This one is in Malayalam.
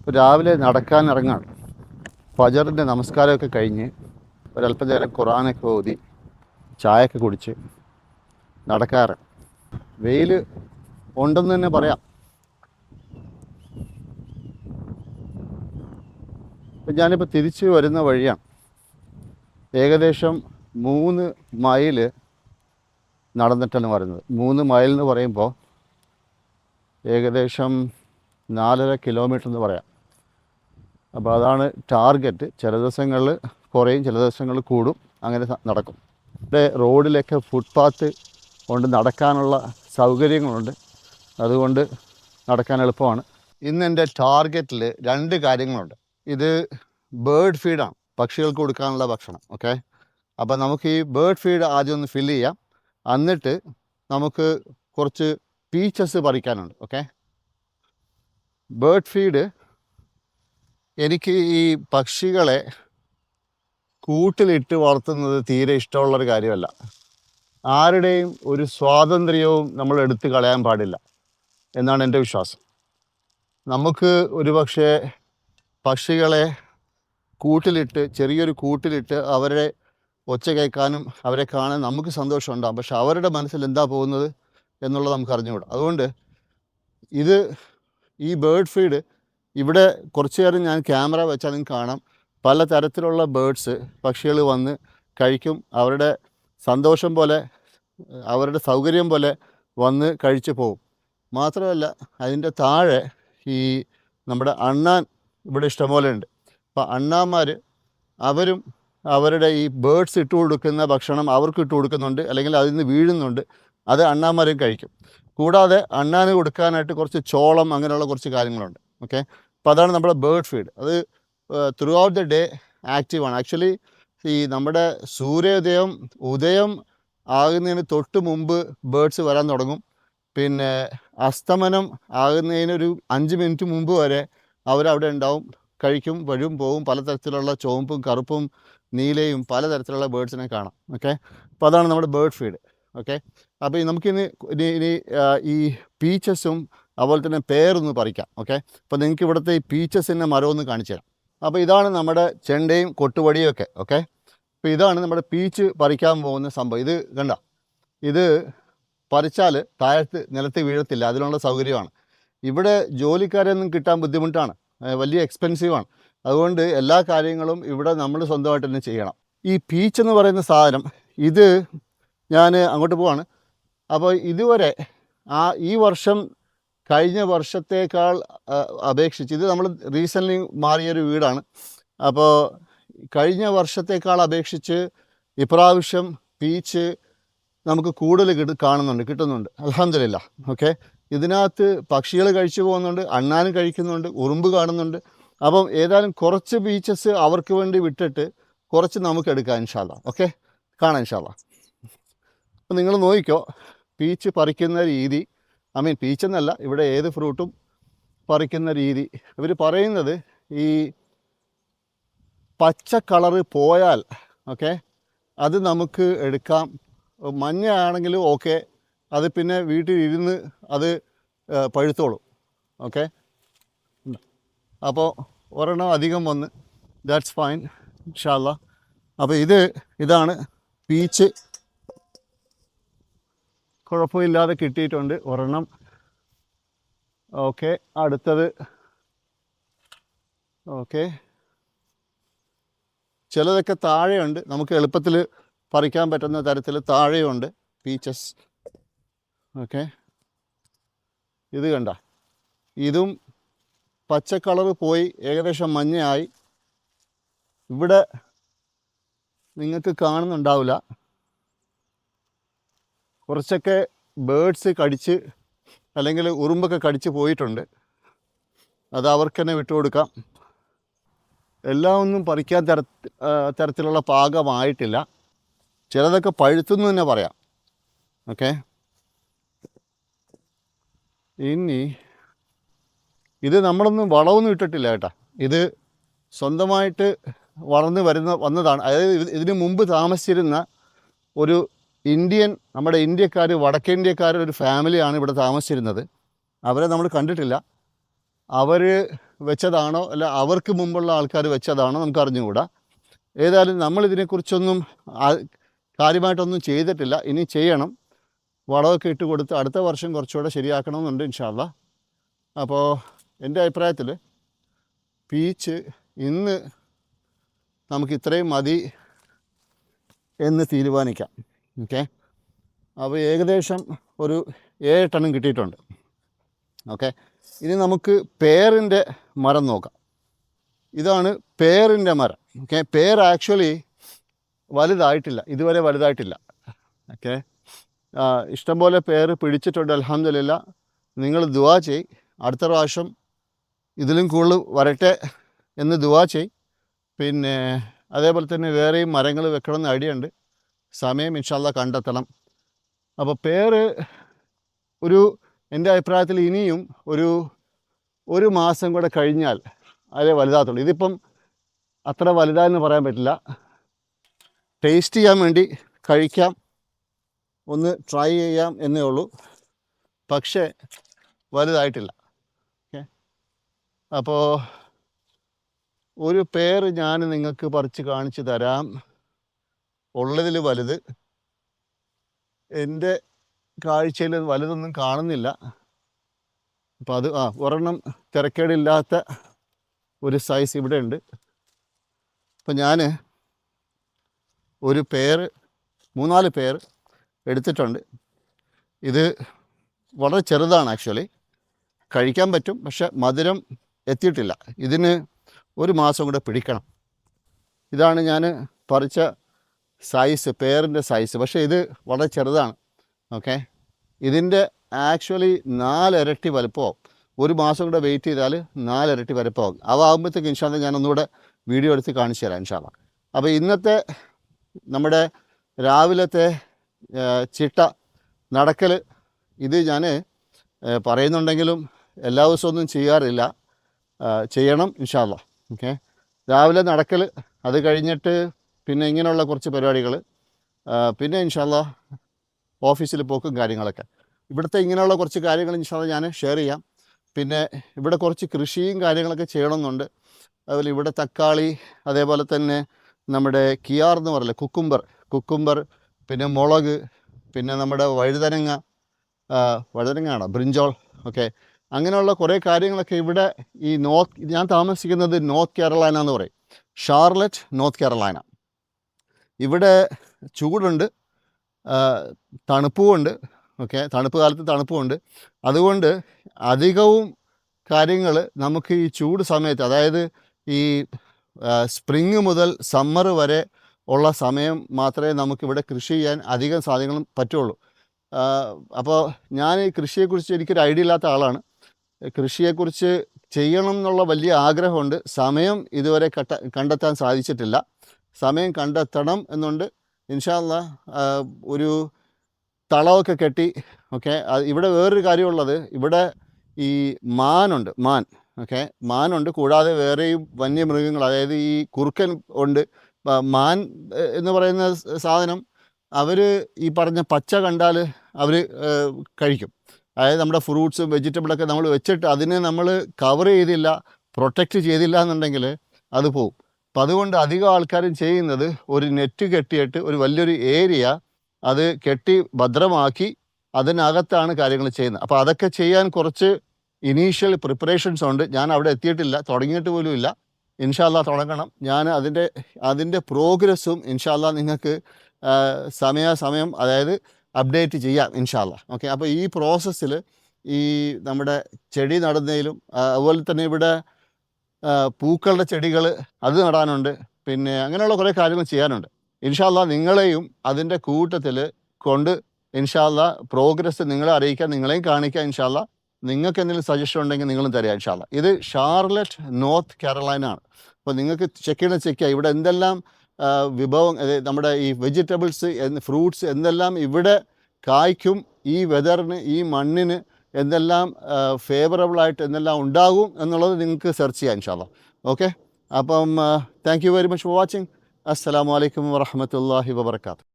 ഇപ്പോൾ രാവിലെ നടക്കാൻ ഇറങ്ങാണ്. ഫജറിൻ്റെ നമസ്കാരമൊക്കെ കഴിഞ്ഞ് ഒരല്പം നേരം ഖുർആനൊക്കെ ഓതി ചായയൊക്കെ കുടിച്ച് നടക്കാറ്. വെയിൽ ഉണ്ടെന്ന് തന്നെ പറയാം. ഇപ്പം ഞാനിപ്പോൾ തിരിച്ച് വരുന്ന വഴിയാണ്. ഏകദേശം 3 മൈൽ നടന്നിട്ടാണ് വരുന്നത്. 3 മൈൽ എന്ന് പറയുമ്പോൾ ഏകദേശം 4.5 കിലോമീറ്റർ എന്ന് പറയാം. അപ്പോൾ അതാണ് ടാർഗറ്റ്. ചില ദിവസങ്ങളിൽ കുറയും, ചില ദിവസങ്ങളിൽ കൂടും, അങ്ങനെ നടക്കും. ഇവിടെ റോഡിലൊക്കെ ഫുട്പാത്ത് കൊണ്ട് നടക്കാനുള്ള സൗകര്യങ്ങളുണ്ട്, അതുകൊണ്ട് നടക്കാൻ എളുപ്പമാണ്. ഇന്ന് എൻ്റെ ടാർഗറ്റിൽ 2 കാര്യങ്ങളുണ്ട്. ഇത് ബേർഡ് ഫീഡാണ്, പക്ഷികൾക്ക് കൊടുക്കാനുള്ള ഭക്ഷണം. ഓക്കെ, അപ്പോൾ നമുക്ക് ഈ ബേർഡ് ഫീഡ് ആദ്യം ഒന്ന് ഫില്ല് ചെയ്യാം. എന്നിട്ട് നമുക്ക് കുറച്ച് പീച്ചസ് പറിക്കാനുണ്ട്. ഓക്കെ, ബേർഡ് ഫീഡ് എനിക്ക് ഈ പക്ഷികളെ കൂട്ടിലിട്ട് വളർത്തുന്നത് തീരെ ഇഷ്ടമുള്ളൊരു കാര്യമല്ല. ആരുടെയും ഒരു സ്വാതന്ത്ര്യവും നമ്മൾ എടുത്തു കളയാൻ പാടില്ല എന്നാണ് എൻ്റെ വിശ്വാസം. നമുക്ക് ഒരു പക്ഷേ പക്ഷികളെ കൂട്ടിലിട്ട്, ചെറിയൊരു കൂട്ടിലിട്ട് അവരെ ഒച്ച കേൾക്കാനും അവരെ കാണാൻ നമുക്ക് സന്തോഷമുണ്ടാകും. പക്ഷെ അവരുടെ മനസ്സിൽ എന്താ പോകുന്നത് എന്നുള്ളത് നമുക്ക് അറിഞ്ഞുകൂടാ. അതുകൊണ്ട് ഈ ബേർഡ് ഫീഡ് ഇവിടെ കുറച്ച് നേരം ഞാൻ ക്യാമറ വെച്ചാൽ നിങ്ങൾക്ക് കാണാം, പല തരത്തിലുള്ള ബേർഡ്സ്, പക്ഷികൾ വന്ന് കഴിക്കും. അവരുടെ സന്തോഷം പോലെ, അവരുടെ സൗകര്യം പോലെ വന്ന് കഴിച്ചു പോകും. മാത്രമല്ല, അതിൻ്റെ താഴെ ഈ നമ്മുടെ അണ്ണാൻ ഇവിടെ ഇഷ്ടംപോലെ ഉണ്ട്. അപ്പോൾ അണ്ണാന്മാർ അവരും അവരുടെ ഈ ബേർഡ്സ് ഇട്ട് കൊടുക്കുന്ന ഭക്ഷണം അവർക്ക് ഇട്ട് കൊടുക്കുന്നുണ്ട്, അല്ലെങ്കിൽ അതിൽ നിന്ന് വീഴുന്നുണ്ട്. അത് അണ്ണാന്മാരും കഴിക്കും. കൂടാതെ അണ്ണാന് കൊടുക്കാനായിട്ട് കുറച്ച് ചോളം, അങ്ങനെയുള്ള കുറച്ച് കാര്യങ്ങളുണ്ട്. ഓക്കെ, അപ്പോൾ അതാണ് നമ്മുടെ ബേർഡ് ഫീഡ്. അത് ത്രൂ ഔട്ട് ദ ഡേ ആക്റ്റീവാണ്. ആക്ച്വലി ഈ നമ്മുടെ ഉദയം ആകുന്നതിന് തൊട്ട് മുമ്പ് ബേർഡ്സ് വരാൻ തുടങ്ങും. പിന്നെ അസ്തമനം ആകുന്നതിനൊരു 5 മിനിറ്റ് മുമ്പ് വരെ അവരവിടെ ഉണ്ടാവും, കഴിക്കും, വരും, പോവും. പലതരത്തിലുള്ള ചുവപ്പും കറുപ്പും നീലയും പലതരത്തിലുള്ള ബേർഡ്സിനെ കാണാം. ഓക്കെ, അപ്പോൾ അതാണ് നമ്മുടെ ബേർഡ് ഫീഡ്. ഓക്കെ, അപ്പോൾ നമുക്കിനി ഈ പീച്ചസും അതുപോലെ തന്നെ പേരൊന്ന് പറിക്കാം. ഓക്കെ, അപ്പോൾ നിങ്ങൾക്ക് ഇവിടുത്തെ ഈ പീച്ചസിൻ്റെ മരം ഒന്ന് കാണിച്ചു തരാം. അപ്പോൾ ഇതാണ് നമ്മുടെ ചെണ്ടയും കൊട്ടുവടിയും ഒക്കെ. ഓക്കെ, അപ്പോൾ ഇതാണ് നമ്മുടെ പീച്ച് പറിക്കാൻ പോകുന്ന സംഭവം. ഇത് കണ്ട, ഇത് പറിച്ചാൽ നിലത്ത് വീഴത്തില്ല, അതിനുള്ള സൗകര്യമാണ്. ഇവിടെ ജോലിക്കാരെയൊന്നും കിട്ടാൻ ബുദ്ധിമുട്ടാണ്, വലിയ എക്സ്പെൻസീവാണ്. അതുകൊണ്ട് എല്ലാ കാര്യങ്ങളും ഇവിടെ നമ്മൾ സ്വന്തമായിട്ട് തന്നെ ചെയ്യണം. ഈ പീച്ച് എന്ന് പറയുന്ന സാധനം, ഇത് ഞാൻ അങ്ങോട്ട് പോവാണ്. അപ്പോൾ ഇതുവരെ ഈ വർഷം കഴിഞ്ഞ വർഷത്തേക്കാൾ അപേക്ഷിച്ച്, ഇത് നമ്മൾ റീസെൻ്റ്ലി മാറിയൊരു വീടാണ്. അപ്പോൾ കഴിഞ്ഞ വർഷത്തേക്കാൾ അപേക്ഷിച്ച് ഇപ്രാവശ്യം പീച്ച് നമുക്ക് കൂടുതൽ കിട്ടുന്നുണ്ട്, അൽഹംദുലില്ലാ. ഓക്കെ, ഇതിനകത്ത് പക്ഷികൾ കഴിച്ചു പോകുന്നുണ്ട്, അണ്ണാനും കഴിക്കുന്നുണ്ട്, ഉറുമ്പ് കാണുന്നുണ്ട്. അപ്പം ഏതായാലും കുറച്ച് പീച്ചസ് അവർക്ക് വേണ്ടി വിട്ടിട്ട് കുറച്ച് നമുക്ക് എടുക്കാം ഇൻഷാ അല്ലാ. ഓക്കെ, കാണാം ഇൻഷാ അല്ലാ. അപ്പം നിങ്ങൾ നോക്കിക്കോ പീച്ച് പറിക്കുന്ന രീതി. പീച്ചെന്നല്ല, ഇവിടെ ഏത് ഫ്രൂട്ടും പറിക്കുന്ന രീതി. ഇവർ പറയുന്നത് ഈ പച്ച കളറ് പോയാൽ ഓക്കെ അത് നമുക്ക് എടുക്കാം, മഞ്ഞ ആണെങ്കിലും ഓക്കെ, അത് പിന്നെ വീട്ടിലിരുന്ന് അത് പഴുത്തോളും. ഓക്കെ, അപ്പോൾ ഒരെണ്ണം അധികം വന്ന് ദാറ്റ്സ് ഫൈൻ ഇൻഷാ അല്ലാ. അപ്പോൾ ഇതാണ് പീച്ച്, കുഴപ്പമില്ലാതെ കിട്ടിയിട്ടുണ്ട് ഒരെണ്ണം. ഓക്കെ, അടുത്തത്. ഓക്കെ, ചിലതൊക്കെ താഴെയുണ്ട്, നമുക്ക് എളുപ്പത്തിൽ പറിക്കാൻ പറ്റുന്ന തരത്തിൽ താഴെയുണ്ട് പീച്ചസ്. ഓക്കെ, ഇത് കണ്ട, ഇതും പച്ച കളറ് പോയി ഏകദേശം മഞ്ഞയായി. ഇവിടെ നിങ്ങൾക്ക് കാണുന്നുണ്ടാവില്ല, കുറച്ചൊക്കെ ബേർഡ്സ് കടിച്ച് അല്ലെങ്കിൽ ഉറുമ്പൊക്കെ കടിച്ച് പോയിട്ടുണ്ട്. അത് അവർക്ക് തന്നെ വിട്ടുകൊടുക്കാം. എല്ലാം ഒന്നും പറിക്കാൻ തരത്തിലുള്ള പാകമായിട്ടില്ല. ചിലതൊക്കെ പഴുത്തെന്ന് തന്നെ പറയാം. ഓക്കെ, ഇനി ഇത് നമ്മളൊന്നും വളമൊന്നും ഇട്ടിട്ടില്ല കേട്ടോ, ഇത് സ്വന്തമായിട്ട് വന്നതാണ്. അതായത് ഇതിനു മുമ്പ് താമസിച്ചിരുന്ന ഒരു നമ്മുടെ ഇന്ത്യക്കാർ, വടക്കേ ഇന്ത്യക്കാരുടെ ഒരു ഫാമിലിയാണ് ഇവിടെ താമസിച്ചിരുന്നത്. അവരെ നമ്മൾ കണ്ടിട്ടില്ല. അവർ വെച്ചതാണോ അല്ല അവർക്ക് മുമ്പുള്ള ആൾക്കാർ വെച്ചതാണോ നമുക്ക് അറിഞ്ഞുകൂടാ. ഏതായാലും നമ്മളിതിനെക്കുറിച്ചൊന്നും കാര്യമായിട്ടൊന്നും ചെയ്തിട്ടില്ല. ഇനി ചെയ്യണം. വളമൊക്കെ ഇട്ട് കൊടുത്ത് അടുത്ത വർഷം കുറച്ചുകൂടെ ശരിയാക്കണമെന്നുണ്ട് ഇൻഷാ അള്ളാ. അപ്പോൾ എൻ്റെ അഭിപ്രായത്തിൽ പീച്ച് ഇന്ന് നമുക്ക് ഇത്രയും മതി എന്ന് തീരുമാനിക്കാം. ഓക്കെ, അപ്പോൾ ഏകദേശം ഒരു 7 ടണ്ണും കിട്ടിയിട്ടുണ്ട്. ഓക്കെ, ഇനി നമുക്ക് പേറിൻ്റെ മരം നോക്കാം. ഇതാണ് പേറിൻ്റെ മരം. ഓക്കെ, പേർ ആക്ച്വലി വലുതായിട്ടില്ല, ഇതുവരെ വലുതായിട്ടില്ല. ഓക്കെ, ഇഷ്ടംപോലെ പേര് പിടിച്ചിട്ടുണ്ട് അൽഹംദുലില്ലാ. നിങ്ങൾ ദുആ ചെയ്, അടുത്ത പ്രാവശ്യം ഇതിലും കൂടുതൽ വരട്ടെ എന്ന് ദുആ ചെയ്. പിന്നെ അതേപോലെ തന്നെ വേറെയും മരങ്ങൾ വെക്കണമെന്ന് ഐഡിയ ഉണ്ട്. സമയം ഇൻഷാ അല്ലാ കണ്ടെത്തണം. അപ്പോൾ പേര് എൻ്റെ അഭിപ്രായത്തിൽ ഇനിയും ഒരു മാസം കൂടെ കഴിഞ്ഞാൽ അതേ വലുതാത്തുള്ളൂ. ഇതിപ്പം അത്ര വലുതായെന്ന് പറയാൻ പറ്റില്ല. ടേസ്റ്റ് ചെയ്യാൻ വേണ്ടി കഴിക്കാം, ഒന്ന് ട്രൈ ചെയ്യാം എന്നേ ഉള്ളൂ. പക്ഷേ വലുതായിട്ടില്ല. ഓക്കെ, അപ്പോൾ ഒരു പേര് ഞാൻ നിങ്ങൾക്ക് പറിച്ച് കാണിച്ചു തരാം. ഉള്ളതിൽ വലുത്, എൻ്റെ കാഴ്ചയിൽ വലുതൊന്നും കാണുന്നില്ല. അപ്പോൾ അത് ഒരെണ്ണം തിരക്കേടില്ലാത്ത ഒരു സൈസ് ഇവിടെ ഉണ്ട്. അപ്പോൾ ഞാൻ ഒരു പേര് 3-4 പേർ എടുത്തിട്ടുണ്ട്. ഇത് വളരെ ചെറുതാണ് ആക്ച്വലി, കഴിക്കാൻ പറ്റും, പക്ഷെ മധുരം എത്തിയിട്ടില്ല. ഇതിന് ഒരു മാസം കൂടെ പിടിക്കണം. ഇതാണ് ഞാൻ പറിച്ച സൈസ്, പേരിൻ്റെ സൈസ്. പക്ഷേ ഇത് വളരെ ചെറുതാണ്. ഓക്കെ, ഇതിൻ്റെ ആക്ച്വലി 4 ഇരട്ടി വലുപ്പമാവും. ഒരു മാസം കൂടെ വെയിറ്റ് ചെയ്താൽ 4 ഇരട്ടി വലുപ്പമാവും. ആകുമ്പോഴത്തേക്ക് ഇൻഷാ അല്ലാ ഞാൻ ഒന്നുകൂടെ വീഡിയോ എടുത്ത് കാണിച്ചു തരാം ഇൻഷാ അല്ലാ. അപ്പോൾ ഇന്നത്തെ നമ്മുടെ രാവിലത്തെ ചിട്ട നടക്കൽ ഇത് ഞാൻ പറയുന്നുണ്ടെങ്കിലും എല്ലാ ദിവസമൊന്നും ചെയ്യാറില്ല, ചെയ്യണം ഇൻഷാ അല്ലാ. ഓക്കെ, രാവിലെ നടക്കൽ, അത് കഴിഞ്ഞിട്ട് പിന്നെ ഇങ്ങനെയുള്ള കുറച്ച് പരിപാടികൾ, പിന്നെ ഇൻഷാ അല്ലാ ഓഫീസിൽ പോക്കും കാര്യങ്ങളൊക്കെ. ഇവിടുത്തെ ഇങ്ങനെയുള്ള കുറച്ച് കാര്യങ്ങൾ ഇൻഷാ അല്ലാ ഞാൻ ഷെയർ ചെയ്യാം. പിന്നെ ഇവിടെ കുറച്ച് കൃഷിയും കാര്യങ്ങളൊക്കെ ചെയ്യണമെന്നുണ്ട്. അതുപോലെ ഇവിടെ തക്കാളി, അതേപോലെ തന്നെ നമ്മുടെ കിയാർ എന്ന് പറയില്ലേ, കുക്കുംബർ, പിന്നെ മുളക്, പിന്നെ നമ്മുടെ വഴുതനങ്ങയാണോ, ബ്രിഞ്ചോൾ. ഓക്കെ, അങ്ങനെയുള്ള കുറേ കാര്യങ്ങളൊക്കെ ഇവിടെ ഈ ഞാൻ താമസിക്കുന്നത് നോർത്ത് കാരോലൈന എന്ന് പറയും, ഷാർലറ്റ്, നോർത്ത് കാരോലൈന. ഇവിടെ ചൂടുണ്ട്, തണുപ്പുമുണ്ട്. ഓക്കെ, തണുപ്പ് കാലത്ത് തണുപ്പുമുണ്ട്. അതുകൊണ്ട് അധികവും കാര്യങ്ങൾ നമുക്ക് ഈ ചൂട് സമയത്ത്, അതായത് ഈ സ്പ്രിങ് മുതൽ സമ്മർ വരെ ഉള്ള സമയം മാത്രമേ നമുക്കിവിടെ കൃഷി ചെയ്യാൻ അധികം സാധനങ്ങളും പറ്റുള്ളൂ. അപ്പോൾ ഞാൻ ഈ കൃഷിയെക്കുറിച്ച് എനിക്കൊരു ഐഡിയ ഇല്ലാത്ത ആളാണ്. കൃഷിയെക്കുറിച്ച് ചെയ്യണം എന്നുള്ള വലിയ ആഗ്രഹമുണ്ട്. സമയം ഇതുവരെ കണ്ടെത്താൻ സാധിച്ചിട്ടില്ല. സമയം കണ്ടെത്തണം എന്നുണ്ട്. ഇൻഷാ അല്ലാ ഒരു തളമൊക്കെ കെട്ടി. ഓക്കെ, ഇവിടെ വേറൊരു കാര്യമുള്ളത്, ഇവിടെ ഈ മാനുണ്ട്. ഓക്കെ, മാനുണ്ട്. കൂടാതെ വേറെയും വന്യമൃഗങ്ങൾ, അതായത് ഈ കുറുക്കൻ ഉണ്ട്. മാൻ എന്ന് പറയുന്ന സാധനം അവർ ഈ പറഞ്ഞ പച്ച കണ്ടാൽ അവർ കഴിക്കും. അതായത് നമ്മുടെ ഫ്രൂട്ട്സും വെജിറ്റബിളൊക്കെ നമ്മൾ വെച്ചിട്ട് അതിനെ നമ്മൾ കവർ ചെയ്തില്ല, പ്രൊട്ടക്റ്റ് ചെയ്തില്ല എന്നുണ്ടെങ്കിൽ അത് പോവും. അപ്പം അതുകൊണ്ട് അധികം ആൾക്കാരും ചെയ്യുന്നത് ഒരു നെറ്റ് കെട്ടിയിട്ട് ഒരു വലിയൊരു ഏരിയ അത് കെട്ടി ഭദ്രമാക്കി അതിനകത്താണ് കാര്യങ്ങൾ ചെയ്യുന്നത്. അപ്പോൾ അതൊക്കെ ചെയ്യാൻ കുറച്ച് ഇനീഷ്യൽ പ്രിപ്പറേഷൻസ് ഉണ്ട്. ഞാൻ അവിടെ എത്തിയിട്ടില്ല, തുടങ്ങിയിട്ട് പോലും ഇല്ല. ഇൻഷാ അല്ലാ തുടങ്ങണം. ഞാൻ അതിൻ്റെ പ്രോഗ്രസ്സും ഇൻഷാ അല്ലാ നിങ്ങൾക്ക് സമയം അതായത് അപ്ഡേറ്റ് ചെയ്യാം ഇൻഷാ അല്ലാ. ഓക്കെ, അപ്പോൾ ഈ പ്രോസസ്സിൽ ഈ നമ്മുടെ ചെടി നടുന്നതിലും അതുപോലെ തന്നെ ഇവിടെ പൂക്കളുടെ ചെടികൾ അത് നടാനുണ്ട്. പിന്നെ അങ്ങനെയുള്ള കുറേ കാര്യങ്ങൾ ചെയ്യാനുണ്ട്. ഇൻഷാ അല്ലാ നിങ്ങളെയും അതിൻ്റെ കൂട്ടത്തിൽ കൊണ്ട് ഇൻഷാ അല്ലാ പ്രോഗ്രസ് നിങ്ങളെ അറിയിക്കാൻ, നിങ്ങളെയും കാണിക്കാൻ. ഇൻഷാ അല്ലാ നിങ്ങൾക്ക് എന്തെങ്കിലും സജഷൻ ഉണ്ടെങ്കിൽ നിങ്ങളും തരാം ഇൻഷാ അല്ലാ. ഇത് ഷാർലറ്റ്, നോർത്ത് കാരോലൈന ആണ്. അപ്പോൾ നിങ്ങൾക്ക് ചെക്ക് ചെയ്യാം ഇവിടെ എന്തെല്ലാം വിഭവം, നമ്മുടെ ഈ വെജിറ്റബിൾസ്, ഫ്രൂട്ട്സ് എന്തെല്ലാം ഇവിടെ കായ്ക്കും, ഈ വെതറിന്, ഈ മണ്ണിന് എന്തെല്ലാം ഫേവറബിളായിട്ട് എന്തെല്ലാം ഉണ്ടാകും എന്നുള്ളത് നിങ്ങൾക്ക് സെർച്ച് ചെയ്യാം ഇൻഷാ അല്ലാ. ഓക്കെ, അപ്പം thank you very much for watching. അസ്സലാമു അലൈക്കും വറഹ്മത്തുള്ളാഹി വബറകാതുഹു.